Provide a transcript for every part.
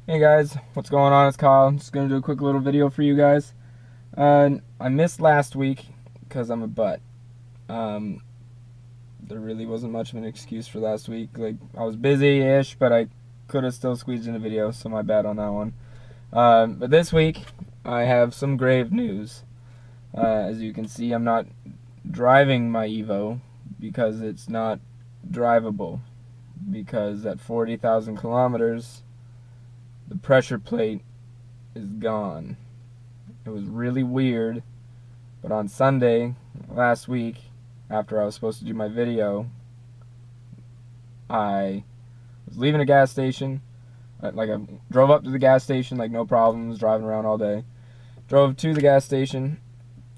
Hey guys, what's going on? It's Kyle. I'm just gonna do a quick little video for you guys. I missed last week because I'm a butt. Um, there really wasn't much of an excuse for last week. Like, I was busy-ish, but I could have still squeezed in a video, so my bad on that one. But this week, I have some grave news. As you can see, I'm not driving my Evo because it's not drivable. Because at 40,000 kilometers, the pressure plate is gone. It was really weird, but on Sunday last week, after I was supposed to do my video, I was leaving a gas station. I drove up to the gas station, like no problems, driving around all day. Drove to the gas station,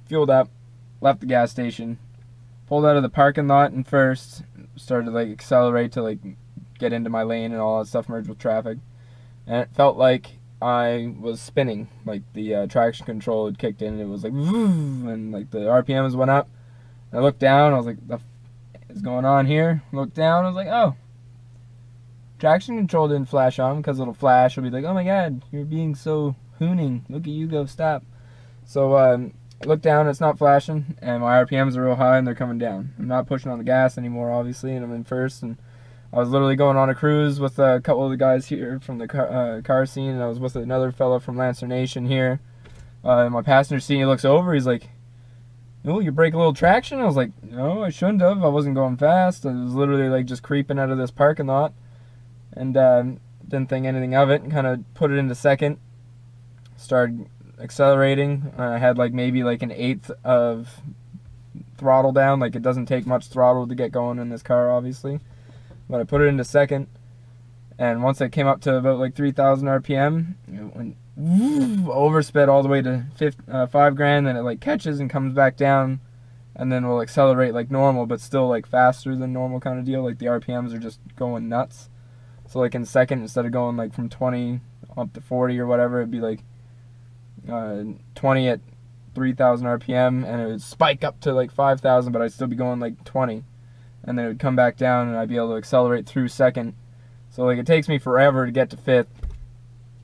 fueled up, left the gas station, pulled out of the parking lot and first started to like accelerate to like get into my lane and all that stuff, merge with traffic. And it felt like I was spinning, like the traction control had kicked in, and it was like, woo, and like the RPMs went up. And I looked down, I was like, what is going on here? Looked down, I was like, oh, traction control didn't flash on, because it'll flash, it'll be like, oh my god, you're being so hooning, look at you go, stop. So I looked down, it's not flashing, and my RPMs are real high, and they're coming down. I'm not pushing on the gas anymore, obviously, and I'm in first, and I was literally going on a cruise with a couple of the guys here from the car scene, and I was with another fella from Lancer Nation here. In my passenger seat, he looks over, he's like, oh, you break a little traction? I was like, no, I shouldn't have. I wasn't going fast. I was literally like just creeping out of this parking lot, and didn't think anything of it, and kind of put it into second. Started accelerating. I had like maybe like an eighth of throttle down. Like, it doesn't take much throttle to get going in this car, obviously. But I put it into second, and once I came up to about like 3,000 RPM, it went oversped all the way to 5 grand. Then it like catches and comes back down, and then will accelerate like normal, but still like faster than normal kind of deal. Like the RPMs are just going nuts. So like in second, instead of going like from 20 up to 40 or whatever, it'd be like 20 at 3,000 RPM, and it would spike up to like 5,000, but I'd still be going like 20. And then it would come back down, and I'd be able to accelerate through second. So like it takes me forever to get to fifth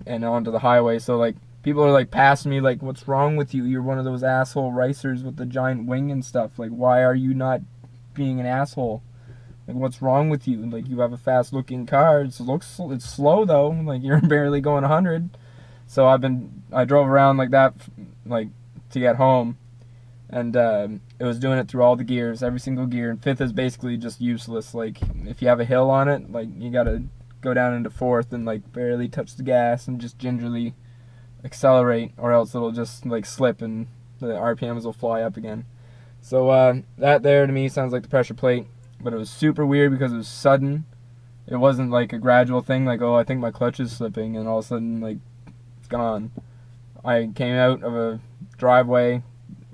and onto the highway. So like people are like passing me like, what's wrong with you? You're one of those asshole racers with the giant wing and stuff. Like, why are you not being an asshole? Like, what's wrong with you? Like, you have a fast looking car. It's slow though. Like, you're barely going 100. So I drove around like that, like, to get home. And it was doing it through all the gears, every single gear, and fifth is basically just useless. Like, if you have a hill on it, like, you gotta go down into fourth and like barely touch the gas and just gingerly accelerate, or else it'll just like slip and the RPMs will fly up again. So that there to me sounds like the pressure plate, but it was super weird because it was sudden. It wasn't like a gradual thing, like, oh, I think my clutch is slipping, and all of a sudden, like, it's gone. I came out of a driveway,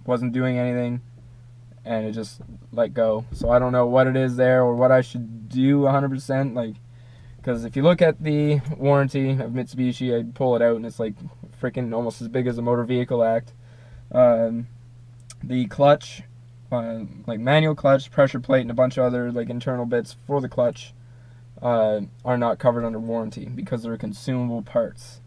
wasn't doing anything, and it just let go. So I don't know what it is there or what I should do 100%. Like, because if you look at the warranty of Mitsubishi, I pull it out and it's like freaking almost as big as a Motor Vehicle Act. The clutch, like manual clutch, pressure plate, and a bunch of other like internal bits for the clutch are not covered under warranty because they're consumable parts.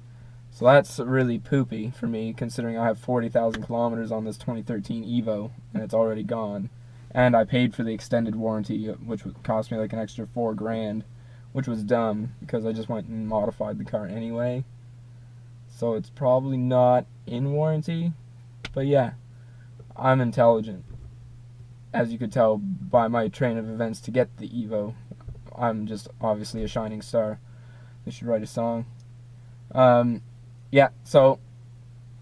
So that's really poopy for me, considering I have 40,000 kilometers on this 2013 Evo, and it's already gone. And I paid for the extended warranty, which would cost me like an extra 4 grand, which was dumb, because I just went and modified the car anyway. So it's probably not in warranty, but yeah, I'm intelligent. As you could tell by my train of events to get the Evo, I'm just obviously a shining star. They should write a song. Yeah, so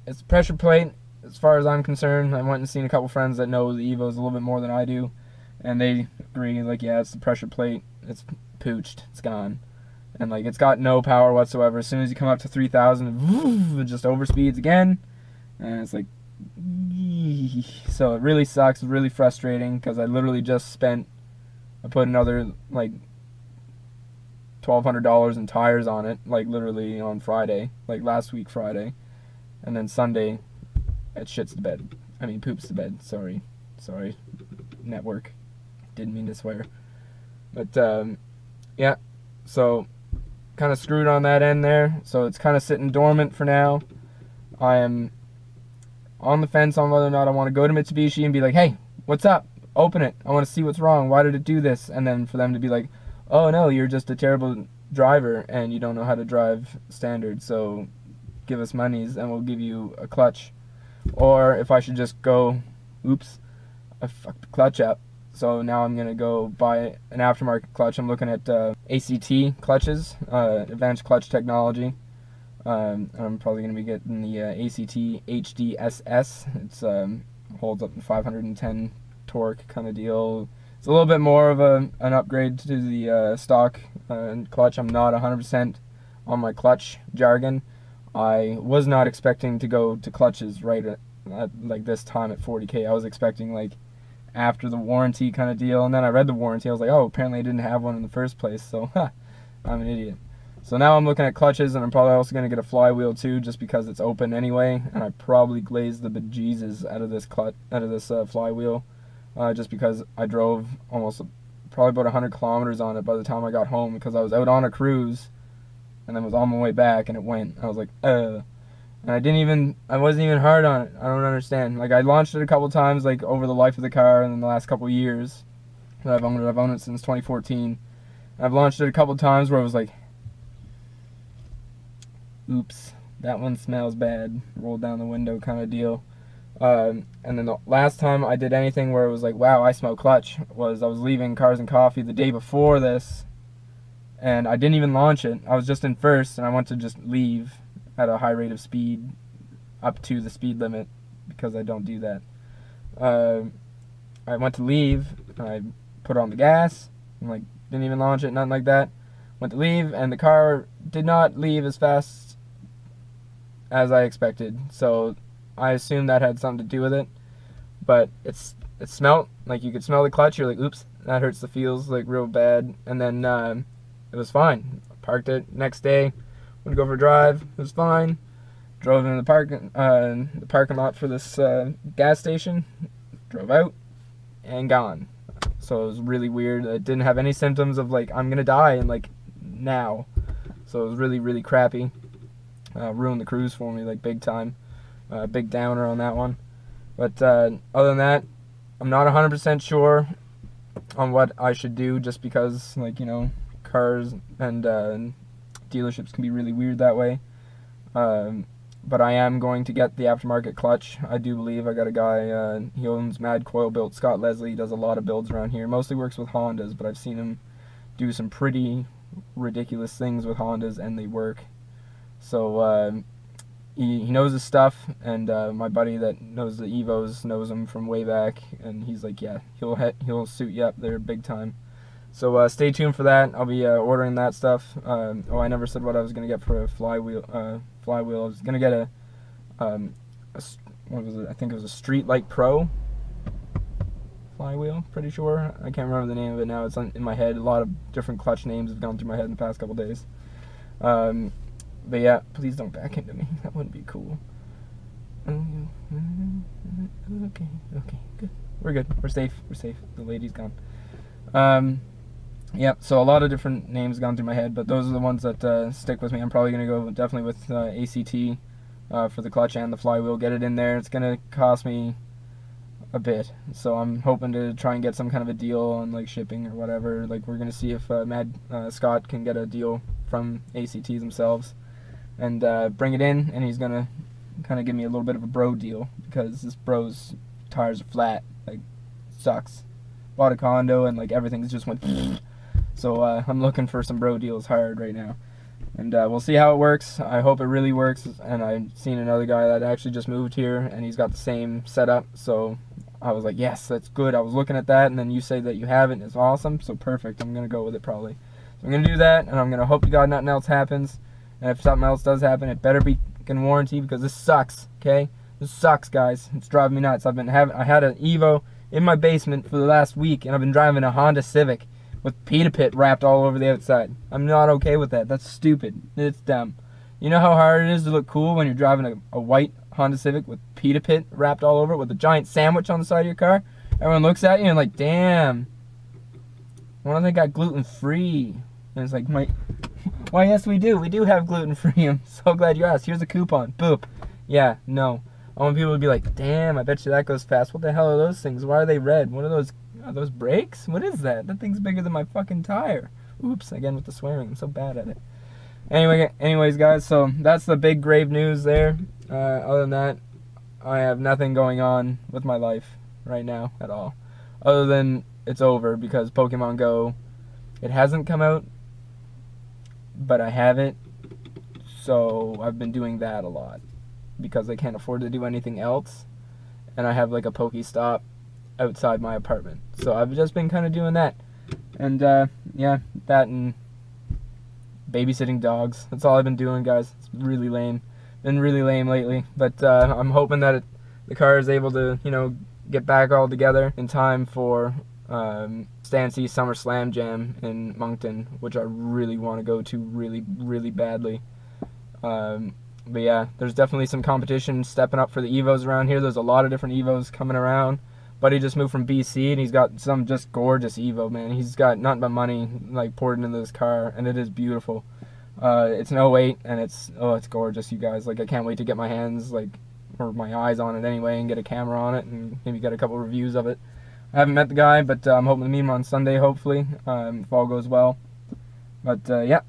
it's pressure plate. As far as I'm concerned, I went and seen a couple friends that know the Evo's a little bit more than I do, and they agree, like, yeah, it's the pressure plate. It's pooched. It's gone. And, like, it's got no power whatsoever. As soon as you come up to 3,000, it just overspeeds again, and it's like, so it really sucks. It's really frustrating, because I literally just I put another, like, $1,200 in tires on it, like literally on Friday, like last week Friday, and then Sunday it shits the bed. I mean, poops the bed. Sorry, network. Didn't mean to swear. But yeah, so kind of screwed on that end there, so it's kind of sitting dormant for now. I am on the fence on whether or not I want to go to Mitsubishi and be like, hey, what's up? Open it. I want to see what's wrong. Why did it do this? And then for them to be like, oh no, you're just a terrible driver and you don't know how to drive standard, so give us monies and we'll give you a clutch. Or if I should just go, oops, I fucked the clutch up. So now I'm going to go buy an aftermarket clutch. I'm looking at ACT clutches, advanced clutch technology. I'm probably going to be getting the ACT HDSS. It's holds up to 510 torque kind of deal. It's a little bit more of an upgrade to the stock clutch. I'm not 100% on my clutch jargon. I was not expecting to go to clutches right at like this time at 40K. I was expecting like after the warranty kind of deal, and then I read the warranty. I was like, oh, apparently I didn't have one in the first place, so I'm an idiot. So now I'm looking at clutches, and I'm probably also going to get a flywheel too, just because it's open anyway, and I probably glazed the bejesus out of this flywheel, just because I drove probably about 100 kilometers on it by the time I got home, because I was out on a cruise and then was on my way back and it went. I was like, and I wasn't even hard on it. I don't understand. Like, I launched it a couple times, like, over the life of the car and in the last couple years that I've owned it. I've owned it since 2014. I've launched it a couple times where I was like, oops, that one smells bad, rolled down the window kind of deal. And then the last time I did anything where it was like, wow, I smell clutch, was I was leaving Cars and Coffee the day before this, and I didn't even launch it. I was just in first, and I went to just leave at a high rate of speed up to the speed limit, because I don't do that. I went to leave, I put on the gas, and like didn't even launch it, nothing like that. Went to leave, and the car did not leave as fast as I expected, so I assumed that had something to do with it. But it smelled like, you could smell the clutch. You're like, oops, that hurts the feels like real bad. And then it was fine. I parked it. Next day, went to go for a drive. It was fine. Drove into the parking lot for this gas station. Drove out and gone. So it was really weird. It didn't have any symptoms of like, I'm gonna die and like now. So it was really, really crappy. Ruined the cruise for me, like, big time. Big downer on that one. But other than that, I'm not 100% sure on what I should do, just because, like, you know, cars and dealerships can be really weird that way. But I am going to get the aftermarket clutch. I do believe. I got a guy, he owns Mad Coil Built, Scott Leslie. He does a lot of builds around here. Mostly works with Hondas, but I've seen him do some pretty ridiculous things with Hondas, and they work. So he knows his stuff, and my buddy that knows the Evos knows him from way back, and he's like, yeah, he'll suit you up there big time. So stay tuned for that. I'll be ordering that stuff. Oh, I never said what I was gonna get for a flywheel. I was gonna get a what was it? I think it was a Street Light Pro flywheel. Pretty sure. I can't remember the name of it now. It's in my head. A lot of different clutch names have gone through my head in the past couple days. But yeah, please don't back into me. That wouldn't be cool. Okay, good. We're good. We're safe. The lady's gone. Yeah, so a lot of different names gone through my head, but those are the ones that stick with me. I'm probably going to go definitely with ACT for the clutch and the flywheel. Get it in there. It's going to cost me a bit, so I'm hoping to try and get some kind of a deal on like shipping or whatever. Like, we're going to see if Scott can get a deal from ACT themselves and bring it in, and he's going to kind of give me a little bit of a bro deal, because this bro's tires are flat. Like, sucks. Bought a condo and like everything's just went so I'm looking for some bro deals hard right now, and we'll see how it works. I hope it really works. And I've seen another guy that actually just moved here, and he's got the same setup, so I was like, yes, that's good. I was looking at that, and then you say that you have it, and it's awesome, so perfect. I'm gonna go with it probably. So I'm gonna do that, and I'm gonna hope to God nothing else happens. And if something else does happen, it better be in warranty, because this sucks. Okay, this sucks, guys. It's driving me nuts. I had an Evo in my basement for the last week, and I've been driving a Honda Civic with pita pit wrapped all over the outside. I'm not okay with that. That's stupid. It's dumb. You know how hard it is to look cool when you're driving a white Honda Civic with pita pit wrapped all over it with a giant sandwich on the side of your car? Everyone looks at you and like, damn, why don't they got gluten free? And it's like, Why, yes, we do. We do have gluten-free. I'm so glad you asked. Here's a coupon. Boop. Yeah, no. I want people to be like, damn, I bet you that goes fast. What the hell are those things? Why are they red? What are those brakes? What is that? That thing's bigger than my fucking tire. Oops, again with the swearing. I'm so bad at it. Anyways, guys, so that's the big grave news there. Other than that, I have nothing going on with my life right now at all. Other than it's over because Pokemon Go, it hasn't come out, but I have it. So I've been doing that a lot because I can't afford to do anything else. And I have like a Pokestop outside my apartment. So I've just been kind of doing that. And yeah, that and babysitting dogs. That's all I've been doing, guys. It's really lame. Been really lame lately. But I'm hoping that the car is able to, you know, get back all together in time for Stancy Summer Slam Jam in Moncton, which I really want to go to really, really badly. But yeah, there's definitely some competition stepping up for the Evos around here. There's a lot of different Evos coming around. Buddy just moved from BC and he's got some just gorgeous Evo, man. He's got nothing but money like poured into this car, and it is beautiful. It's an 08 and it's gorgeous, you guys. Like, I can't wait to get my hands or my eyes on it anyway and get a camera on it and maybe get a couple reviews of it. I haven't met the guy, but I'm hoping to meet him on Sunday, hopefully, if all goes well. But yeah,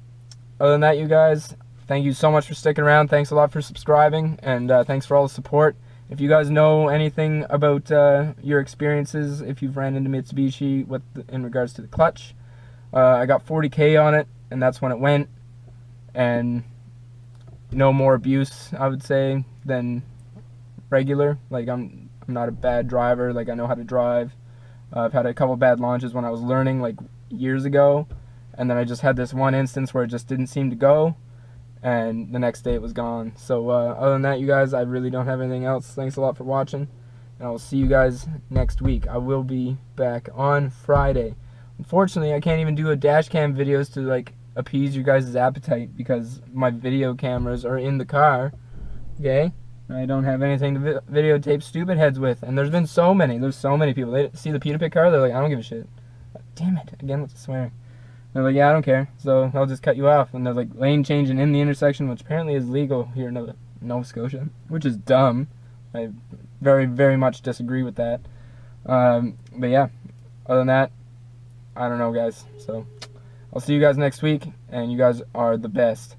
other than that, you guys, thank you so much for sticking around. Thanks a lot for subscribing, and thanks for all the support. If you guys know anything about your experiences, if you've ran into Mitsubishi in regards to the clutch, I got 40K on it, and that's when it went. And no more abuse, I would say, than regular. Like, I'm not a bad driver. Like, I know how to drive. I've had a couple bad launches when I was learning, like, years ago. And then I just had this one instance where it just didn't seem to go. And the next day it was gone. So other than that, you guys, I really don't have anything else. Thanks a lot for watching, and I will see you guys next week. I will be back on Friday. Unfortunately, I can't even do a dash cam videos to like appease you guys' appetite because my video cameras are in the car. Okay, I don't have anything to videotape stupid heads with, and there's so many people. They see the Peter Pit car, they're like, I don't give a shit. Damn it, again with the swearing. They're like, yeah, I don't care, so I'll just cut you off. And there's like lane changing in the intersection, which apparently is legal here in Nova Scotia, which is dumb. I very, very much disagree with that. But yeah, other than that, I don't know, guys. So I'll see you guys next week, and you guys are the best.